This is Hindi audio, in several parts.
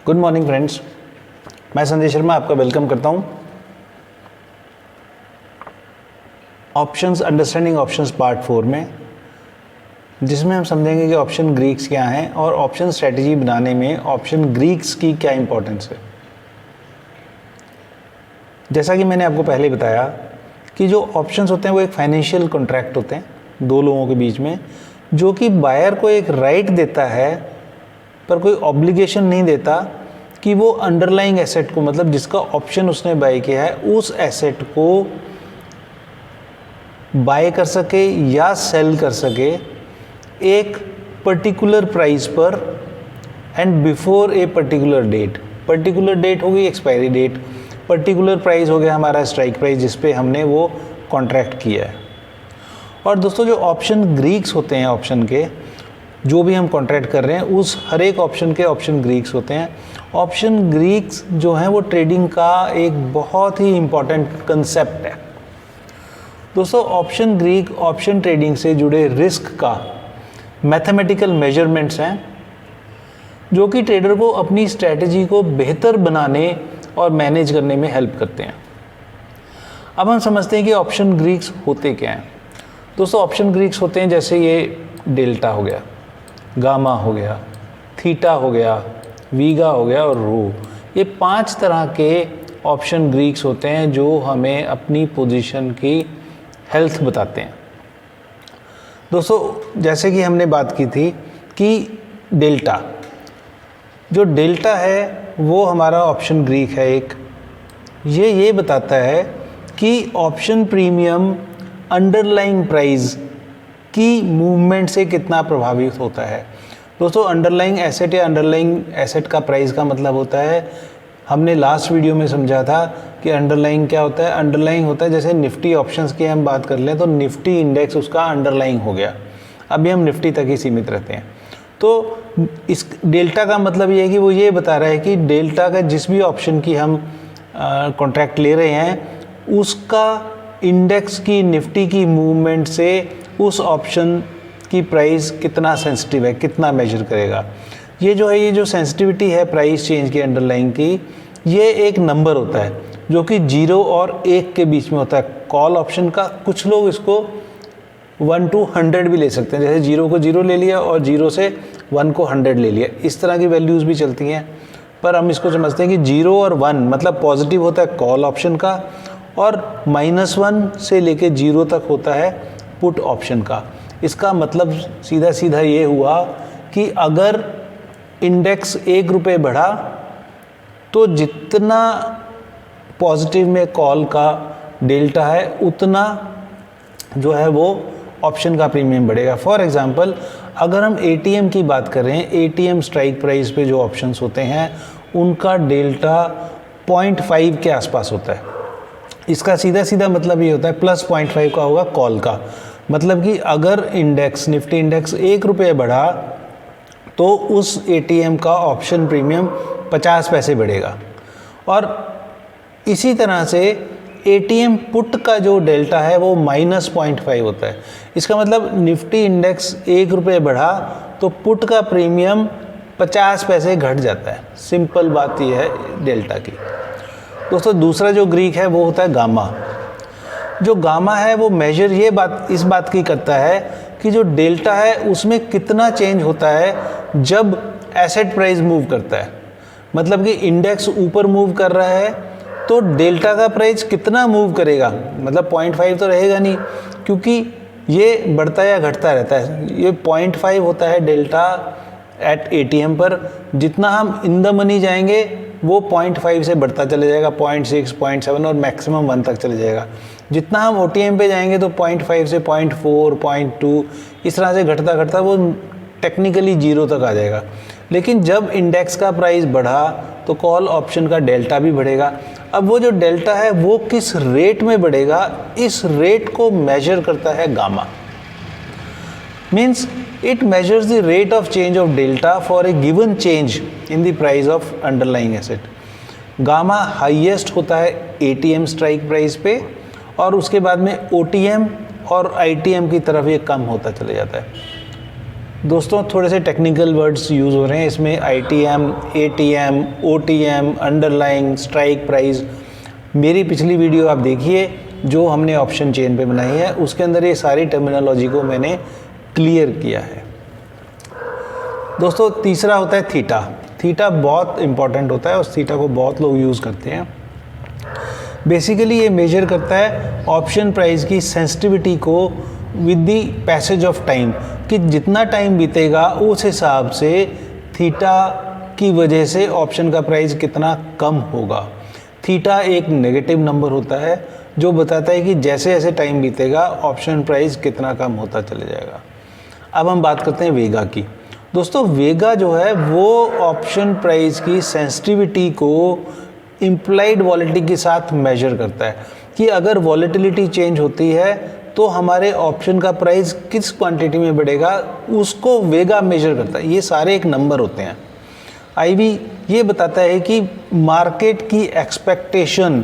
गुड मॉर्निंग फ्रेंड्स, मैं संजय शर्मा आपका वेलकम करता हूं ऑप्शंस अंडरस्टैंडिंग ऑप्शंस पार्ट 4 में, जिसमें हम समझेंगे कि ऑप्शन ग्रीक्स क्या हैं और ऑप्शन स्ट्रेटजी बनाने में ऑप्शन ग्रीक्स की क्या इंपॉर्टेंस है। जैसा कि मैंने आपको पहले बताया कि जो ऑप्शंस होते हैं वो एक फाइनेंशियल कॉन्ट्रैक्ट होते हैं दो लोगों के बीच में, जो कि बायर को एक राइट देता है पर कोई ऑब्लिगेशन नहीं देता कि वो अंडरलाइंग एसेट को, मतलब जिसका ऑप्शन उसने बाय किया है, उस एसेट को बाय कर सके या सेल कर सके एक पर्टिकुलर प्राइस पर and before a particular date. Particular date होगी एक्सपायरी डेट, पर्टिकुलर प्राइस हो गया हमारा स्ट्राइक प्राइस जिस पे हमने वो कॉन्ट्रैक्ट किया है। और दोस्तों जो ऑप्शन ग्रीक्स होते हैं, ऑप्शन के जो भी हम कॉन्ट्रैक्ट कर रहे हैं उस हर एक ऑप्शन के ऑप्शन ग्रीक्स होते हैं। ऑप्शन ग्रीक्स जो हैं वो ट्रेडिंग का एक बहुत ही इम्पॉर्टेंट कंसेप्ट है। दोस्तों ऑप्शन ग्रीक ऑप्शन ट्रेडिंग से जुड़े रिस्क का मैथमेटिकल मेजरमेंट्स हैं जो कि ट्रेडर को अपनी स्ट्रेटजी को बेहतर बनाने और मैनेज करने में हेल्प करते हैं। अब हम समझते हैं कि ऑप्शन ग्रीक्स होते क्या हैं। दोस्तों ऑप्शन ग्रीक्स होते हैं जैसे ये डेल्टा हो गया, गामा हो गया, थीटा हो गया, वीगा हो गया और रो। ये 5 तरह के ऑप्शन ग्रीक्स होते हैं जो हमें अपनी पोजीशन की हेल्थ बताते हैं। दोस्तों जैसे कि हमने बात की थी कि डेल्टा, जो डेल्टा है वो हमारा ऑप्शन ग्रीक है एक। ये बताता है कि ऑप्शन प्रीमियम अंडरलाइंग प्राइस की मूवमेंट से कितना प्रभावित होता है। दोस्तों अंडरलाइंग एसेट या अंडरलाइंग एसेट का प्राइस का मतलब होता है, हमने लास्ट वीडियो में समझा था कि अंडरलाइंग क्या होता है। अंडरलाइंग होता है जैसे निफ्टी ऑप्शंस की हम बात कर लें तो निफ्टी इंडेक्स उसका अंडरलाइंग हो गया, अभी हम निफ्टी तक ही सीमित रहते हैं। तो इस डेल्टा का मतलब ये है कि वो ये बता रहा है कि डेल्टा का जिस भी ऑप्शन की हम कॉन्ट्रैक्ट ले रहे हैं उसका इंडेक्स की निफ्टी की मूवमेंट से उस ऑप्शन की प्राइस कितना सेंसिटिव है, कितना मेजर करेगा। ये जो है, ये जो सेंसिटिविटी है प्राइस चेंज की अंडरलाइंग की, ये एक नंबर होता है जो कि 0 और 1 के बीच में होता है। कॉल ऑप्शन का कुछ लोग इसको 1 to 100 भी ले सकते हैं, जैसे 0 को 0 ले लिया और 0 से 1 को 100 ले लिया, इस तरह की वैल्यूज़ भी चलती हैं। पर हम इसको समझते हैं कि 0 और 1 मतलब पॉजिटिव होता है कॉल ऑप्शन का और -1 से लेके 0 तक होता है पुट ऑप्शन का। इसका मतलब सीधा सीधा ये हुआ कि अगर इंडेक्स 1 रुपये बढ़ा तो जितना पॉजिटिव में कॉल का डेल्टा है उतना जो है वो ऑप्शन का प्रीमियम बढ़ेगा। फॉर एग्जांपल अगर हम एटीएम की बात कर रहे हैं, एटीएम स्ट्राइक प्राइस पे जो ऑप्शंस होते हैं उनका डेल्टा 0.5 के आसपास होता है। इसका सीधा सीधा मतलब ये होता है +0.5 का होगा कॉल का, मतलब कि अगर इंडेक्स निफ्टी इंडेक्स 1 रुपये बढ़ा तो उस एटीएम का ऑप्शन प्रीमियम 50 पैसे बढ़ेगा। और इसी तरह से एटीएम पुट का जो डेल्टा है वो -0.5 होता है। इसका मतलब निफ्टी इंडेक्स 1 रुपये बढ़ा तो पुट का प्रीमियम 50 पैसे घट जाता है। सिंपल बात यह है डेल्टा की। दोस्तों दूसरा जो ग्रीक है वो होता है गामा। जो गामा है वो मेजर इस बात की करता है कि जो डेल्टा है उसमें कितना चेंज होता है जब एसेट प्राइस मूव करता है। मतलब कि इंडेक्स ऊपर मूव कर रहा है तो डेल्टा का प्राइस कितना मूव करेगा, मतलब 0.5 तो रहेगा नहीं क्योंकि ये बढ़ता या घटता रहता है। ये 0.5 होता है डेल्टा एट एटीएम पर। जितना हम इन द मनी जाएंगे वो 0.5 से बढ़ता चले जाएगा, 0.6, 0.7 और मैक्सिमम 1 तक चले जाएगा। जितना हम ओटीएम पे जाएंगे तो 0.5 से 0.4, 0.2 इस तरह से घटता घटता वो टेक्निकली 0 तक आ जाएगा। लेकिन जब इंडेक्स का प्राइस बढ़ा तो कॉल ऑप्शन का डेल्टा भी बढ़ेगा। अब वो जो डेल्टा है वो किस रेट में बढ़ेगा, इस रेट को मेजर करता है gamma. Means it measures the rate of change of delta for a given change in the price of underlying asset. Gamma highest होता है एटीएम स्ट्राइक प्राइस पे और उसके बाद में ओटीएम और आईटीएम की तरफ ये कम होता चले जाता है। दोस्तों थोड़े से टेक्निकल वर्ड्स यूज़ हो रहे हैं इसमें, ITM, ATM, OTM, underlying, strike price. मेरी पिछली वीडियो आप देखिए जो हमने ऑप्शन चेन पे बनाई है, उसके अंदर ये सारी टर्मिनोलॉजी को मैंने क्लियर किया है। दोस्तों तीसरा होता है थीटा। थीटा बहुत इंपॉर्टेंट होता है और थीटा को बहुत लोग यूज़ करते हैं। बेसिकली ये मेजर करता है ऑप्शन प्राइस की सेंसिटिविटी को with the passage of time, कि जितना टाइम बीतेगा उस हिसाब से थीटा की वजह से ऑप्शन का प्राइस कितना कम होगा। थीटा एक नेगेटिव नंबर होता है जो बताता है कि जैसे जैसे टाइम बीतेगा ऑप्शन प्राइस कितना कम होता चले जाएगा। अब हम बात करते हैं वेगा की। दोस्तों वेगा जो है वो ऑप्शन प्राइस की सेंसिटिविटी को इम्प्लाइड वॉलेटिलिटी के साथ मेजर करता है, कि अगर वॉलेटिलिटी चेंज होती है तो हमारे ऑप्शन का प्राइस किस क्वांटिटी में बढ़ेगा, उसको वेगा मेजर करता है। ये सारे एक नंबर होते हैं। आईवी ये बताता है कि मार्केट की एक्सपेक्टेशन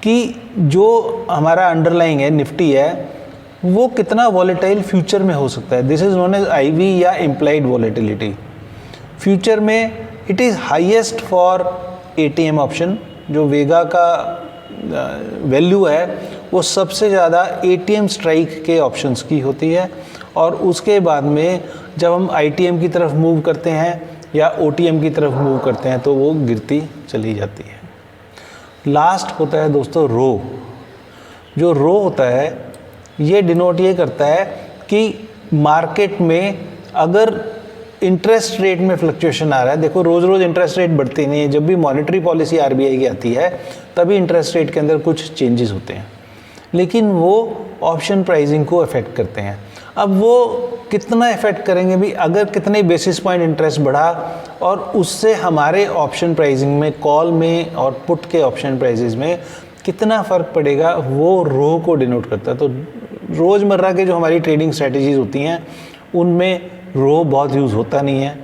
कि जो हमारा अंडरलाइंग है, निफ्टी है, वो कितना वॉलेटाइल फ्यूचर में हो सकता है। This is known as IV या इम्प्लाइड वॉलेटिलिटी। फ्यूचर में it is highest for ATM option. जो वेगा का वैल्यू है वो सबसे ज़्यादा ATM स्ट्राइक के ऑप्शंस की होती है, और उसके बाद में जब हम ITM की तरफ मूव करते हैं या OTM की तरफ मूव करते हैं तो वो गिरती चली जाती है। लास्ट होता है दोस्तों रो। जो रो होता है ये डिनोट ये करता है कि मार्केट में अगर इंटरेस्ट रेट में फ्लक्चुएशन आ रहा है। देखो रोज़ रोज़ इंटरेस्ट रेट बढ़ती नहीं है, जब भी मॉनेटरी पॉलिसी RBI की आती है तभी इंटरेस्ट रेट के अंदर कुछ चेंजेस होते हैं, लेकिन वो ऑप्शन प्राइसिंग को अफेक्ट करते हैं। अब वो कितना इफेक्ट करेंगे भी, अगर कितने बेसिस पॉइंट इंटरेस्ट बढ़ा और उससे हमारे ऑप्शन प्राइसिंग में, कॉल में और पुट के ऑप्शन प्राइसेस में कितना फ़र्क पड़ेगा, वो रो को डिनोट करता है। तो रोज़मर्रा के जो हमारी ट्रेडिंग स्ट्रेटजीज होती हैं उनमें रो बहुत यूज़ होता नहीं है।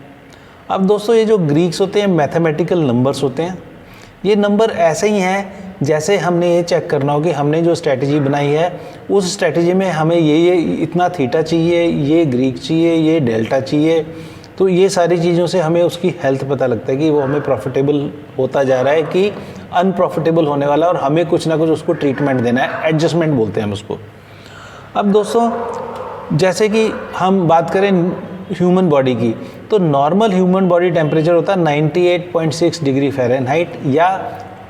अब दोस्तों ये जो ग्रीक्स होते हैं मैथमेटिकल नंबर्स होते हैं। ये नंबर ऐसे ही हैं जैसे हमने ये चेक करना हो कि हमने जो स्ट्रेटजी बनाई है उस स्ट्रेटजी में हमें ये इतना थीटा चाहिए, ये ग्रीक चाहिए, ये डेल्टा चाहिए। तो ये सारी चीज़ों से हमें उसकी हेल्थ पता लगता है कि वो हमें प्रॉफिटेबल होता जा रहा है कि अनप्रॉफिटेबल होने वाला है, और हमें कुछ ना कुछ उसको ट्रीटमेंट देना है, एडजस्टमेंट बोलते हैं हम उसको। अब दोस्तों जैसे कि हम बात करें ह्यूमन बॉडी की, तो नॉर्मल ह्यूमन बॉडी टेम्परेचर होता है 98.6 डिग्री फ़ारेनहाइट या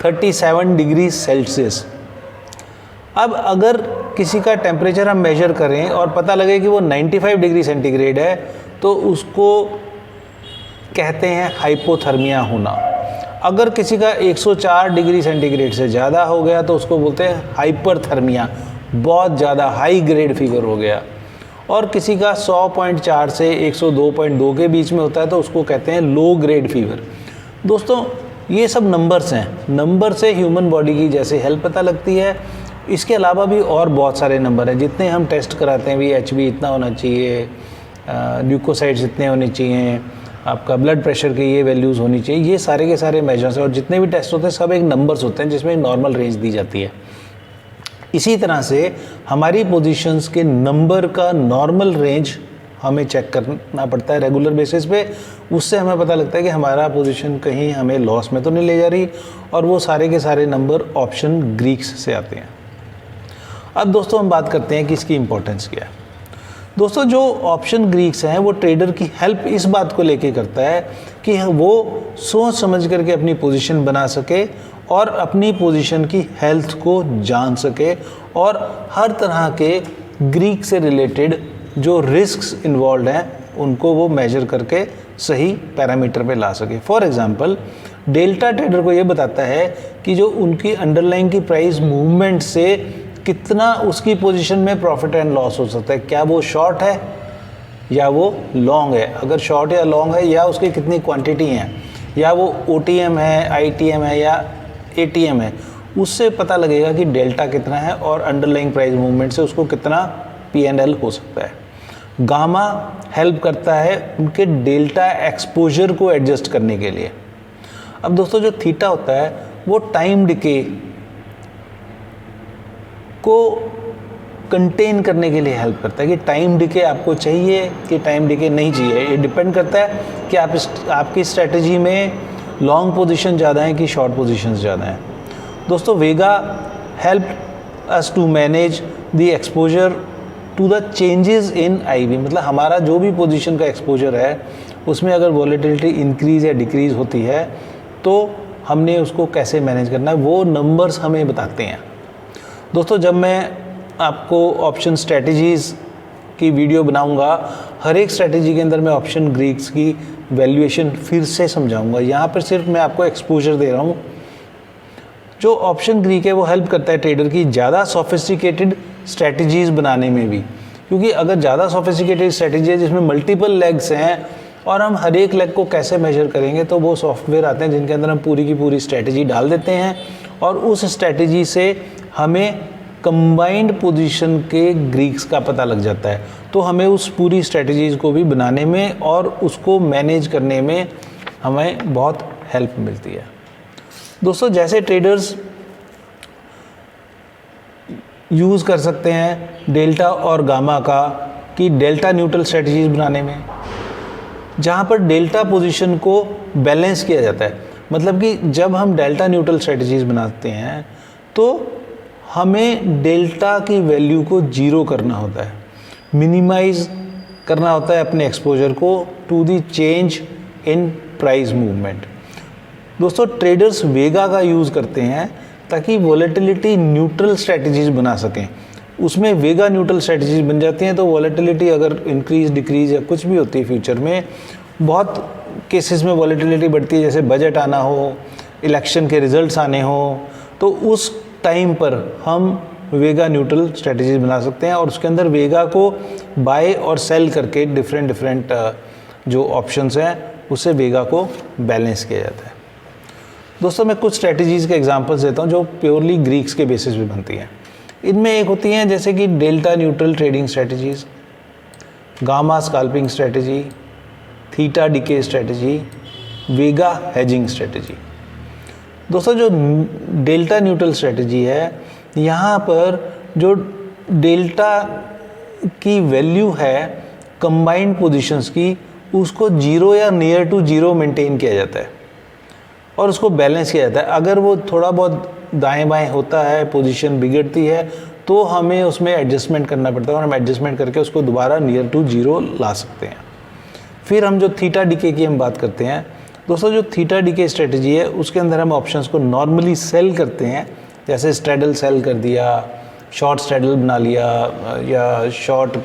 37 डिग्री सेल्सियस। अब अगर किसी का टेम्परेचर हम मेजर करें और पता लगे कि वो 95 डिग्री सेंटीग्रेड है तो उसको कहते हैं हाइपोथर्मिया होना। अगर किसी का 104 डिग्री सेंटीग्रेड से ज़्यादा हो गया तो उसको बोलते हैं हाइपरथर्मिया, बहुत ज़्यादा हाई ग्रेड फीवर हो गया। और किसी का 100.4 से 102.2 के बीच में होता है तो उसको कहते हैं लो ग्रेड फीवर। दोस्तों ये सब नंबर्स हैं, नंबर से ह्यूमन बॉडी की जैसे हेल्थ पता लगती है। इसके अलावा भी और बहुत सारे नंबर हैं जितने हम टेस्ट कराते हैं भी, HB इतना होना चाहिए, ल्यूकोसाइड्स इतने होने चाहिए, आपका ब्लड प्रेशर की ये वैल्यूज़ होनी चाहिए। ये सारे के सारे मेजर्स हैं और जितने भी टेस्ट होते हैं सब एक नंबर्स होते हैं जिसमें नॉर्मल रेंज दी जाती है। इसी तरह से हमारी पोजीशंस के नंबर का नॉर्मल रेंज हमें चेक करना पड़ता है रेगुलर बेसिस पे। उससे हमें पता लगता है कि हमारा पोजीशन कहीं हमें लॉस में तो नहीं ले जा रही, और वो सारे के सारे नंबर ऑप्शन ग्रीक्स से आते हैं। अब दोस्तों हम बात करते हैं कि इसकी इम्पोर्टेंस क्या है। दोस्तों जो ऑप्शन ग्रीक्स हैं वो ट्रेडर की हेल्प इस बात को लेके करता है कि वो सोच समझ करके अपनी पोजीशन बना सके और अपनी पोजीशन की हेल्थ को जान सके, और हर तरह के ग्रीक से रिलेटेड जो रिस्क्स इन्वॉल्व हैं उनको वो मेजर करके सही पैरामीटर पे ला सके। फॉर एग्जांपल डेल्टा ट्रेडर को ये बताता है कि जो उनकी अंडरलाइंग की प्राइस मूवमेंट से कितना उसकी पोजीशन में प्रॉफिट एंड लॉस हो सकता है, क्या वो शॉर्ट है या वो लॉन्ग है। अगर शॉर्ट या लॉन्ग है, या उसकी कितनी क्वांटिटी हैं, या वो OTM है, ITM है या ATM है, उससे पता लगेगा कि डेल्टा कितना है और अंडरलाइंग प्राइस मूवमेंट से उसको कितना P&L हो सकता है। गामा हेल्प करता है उनके डेल्टा एक्सपोजर को एडजस्ट करने के लिए। अब दोस्तों जो थीटा होता है वो टाइम डिके को कंटेन करने के लिए हेल्प करता है कि टाइम डिके आपको चाहिए कि टाइम डिके नहीं चाहिए। ये डिपेंड करता है कि आपकी स्ट्रेटजी में लॉन्ग पोजीशन ज़्यादा है कि शॉर्ट पोजीशंस ज़्यादा हैं। दोस्तों vega help us to manage the exposure to the changes in IV, मतलब हमारा जो भी पोजीशन का एक्सपोजर है उसमें अगर वॉलेटिलिटी इंक्रीज़ या डिक्रीज़ होती है तो हमने उसको कैसे मैनेज करना है, वो नंबर्स हमें बताते हैं। दोस्तों जब मैं आपको ऑप्शन स्ट्रेटजीज़ की वीडियो बनाऊंगा, हर एक स्ट्रेटजी के अंदर मैं ऑप्शन ग्रीक्स की वैल्यूएशन फिर से समझाऊंगा। यहाँ पर सिर्फ मैं आपको एक्सपोजर दे रहा हूँ। जो ऑप्शन ग्रीक है वो हेल्प करता है ट्रेडर की ज़्यादा सोफिस्टिकेटेड स्ट्रेटजीज़ बनाने में भी, क्योंकि अगर ज़्यादा सोफिस्टिकेटेड स्ट्रेटजी है जिसमें मल्टीपल लेग्स हैं और हम हर एक लेग को कैसे मेजर करेंगे, तो वो सॉफ्टवेयर आते हैं जिनके अंदर हम पूरी की पूरी स्ट्रेटजी डाल देते हैं और उस स्ट्रेटजी से हमें कंबाइंड पोजीशन के ग्रीक्स का पता लग जाता है। तो हमें उस पूरी स्ट्रेटजीज़ को भी बनाने में और उसको मैनेज करने में हमें बहुत हेल्प मिलती है। दोस्तों जैसे ट्रेडर्स यूज़ कर सकते हैं डेल्टा और गामा का कि डेल्टा न्यूट्रल स्ट्रेटजीज बनाने में, जहाँ पर डेल्टा पोजीशन को बैलेंस किया जाता है। मतलब कि जब हम डेल्टा न्यूट्रल स्ट्रेटजीज बनाते हैं तो हमें डेल्टा की वैल्यू को जीरो करना होता है, मिनिमाइज करना होता है अपने एक्सपोजर को to the change in price movement. दोस्तों ट्रेडर्स वेगा का यूज़ करते हैं ताकि वॉलेटिलिटी न्यूट्रल स्ट्रेटजीज बना सकें। उसमें वेगा न्यूट्रल स्ट्रेटजीज बन जाती हैं तो वॉलेटिलिटी अगर इंक्रीज डिक्रीज या कुछ भी होती है फ्यूचर में, बहुत केसेस में वॉलेटिलिटी बढ़ती है, जैसे बजट आना हो, इलेक्शन के रिजल्ट्स आने हो, तो उस टाइम पर हम वेगा न्यूट्रल स्ट्रेटजीज बना सकते हैं और उसके अंदर वेगा को बाय और सेल करके डिफरेंट जो ऑप्शंस हैं उससे वेगा को बैलेंस किया जाता है। दोस्तों मैं कुछ स्ट्रेटजीज़ के एग्जांपल्स देता हूं जो प्योरली ग्रीक्स के बेसिस पे बनती हैं। इनमें एक होती हैं जैसे कि delta neutral trading strategies, gamma scalping strategy, theta decay strategy, vega hedging strategy. दोस्तों जो डेल्टा न्यूट्रल स्ट्रेटजी है, यहाँ पर जो डेल्टा की वैल्यू है कंबाइंड पोजीशंस की, उसको जीरो या नियर टू जीरो मेंटेन किया जाता है और उसको बैलेंस किया जाता है। अगर वो थोड़ा बहुत दाएं बाएं होता है, पोजीशन बिगड़ती है, तो हमें उसमें एडजस्टमेंट करना पड़ता है और हम एडजस्टमेंट करके उसको दोबारा नियर टू जीरो ला सकते हैं। फिर हम जो थीटा डिके की हम बात करते हैं, दोस्तों जो थीटा डिके स्ट्रेटजी है उसके अंदर हम ऑप्शंस को नॉर्मली सेल करते हैं, जैसे स्ट्रेडल सेल कर दिया, शॉर्ट स्ट्रेडल बना लिया या शॉर्ट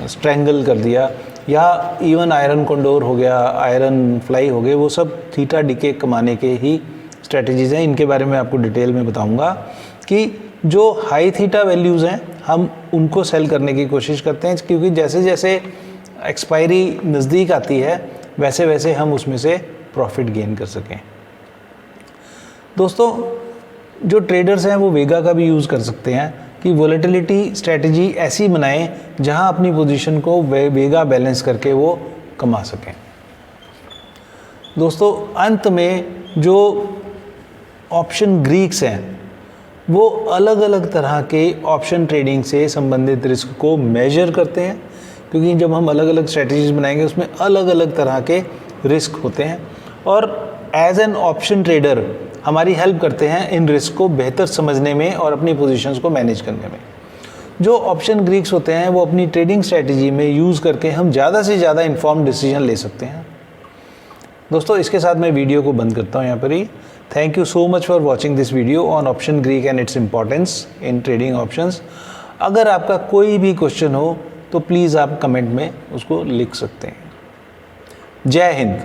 स्ट्रेंगल कर दिया, या इवन आयरन कंडोर हो गया, आयरन फ्लाई हो गए, वो सब थीटा डिके कमाने के ही स्ट्रेटजीज़ हैं। इनके बारे में आपको डिटेल में बताऊंगा कि जो हाई थीटा वैल्यूज़ हैं हम उनको सेल करने की कोशिश करते हैं, क्योंकि जैसे जैसे एक्सपायरी नज़दीक आती है वैसे वैसे हम उसमें से प्रॉफिट गेन कर सकें। दोस्तों जो ट्रेडर्स हैं वो वेगा का भी यूज़ कर सकते हैं कि वॉलेटिलिटी स्ट्रेटजी ऐसी बनाएं जहां अपनी पोजीशन को वेगा बैलेंस करके वो कमा सकें। दोस्तों अंत में जो ऑप्शन ग्रीक्स हैं वो अलग अलग तरह के ऑप्शन ट्रेडिंग से संबंधित रिस्क को मेजर करते हैं, क्योंकि जब हम अलग अलग स्ट्रेटजीज बनाएंगे उसमें अलग अलग तरह के रिस्क होते हैं और एज एन ऑप्शन ट्रेडर हमारी हेल्प करते हैं इन रिस्क को बेहतर समझने में और अपनी पोजीशंस को मैनेज करने में। जो ऑप्शन ग्रीक्स होते हैं वो अपनी ट्रेडिंग स्ट्रेटजी में यूज़ करके हम ज़्यादा से ज़्यादा इन्फॉर्म्ड डिसीजन ले सकते हैं। दोस्तों इसके साथ मैं वीडियो को बंद करता हूँ यहाँ पर ही। Thank you so much for watching this video on option Greek and its importance in trading options. अगर आपका कोई भी क्वेश्चन हो तो प्लीज़ आप कमेंट में उसको लिख सकते हैं। जय हिंद।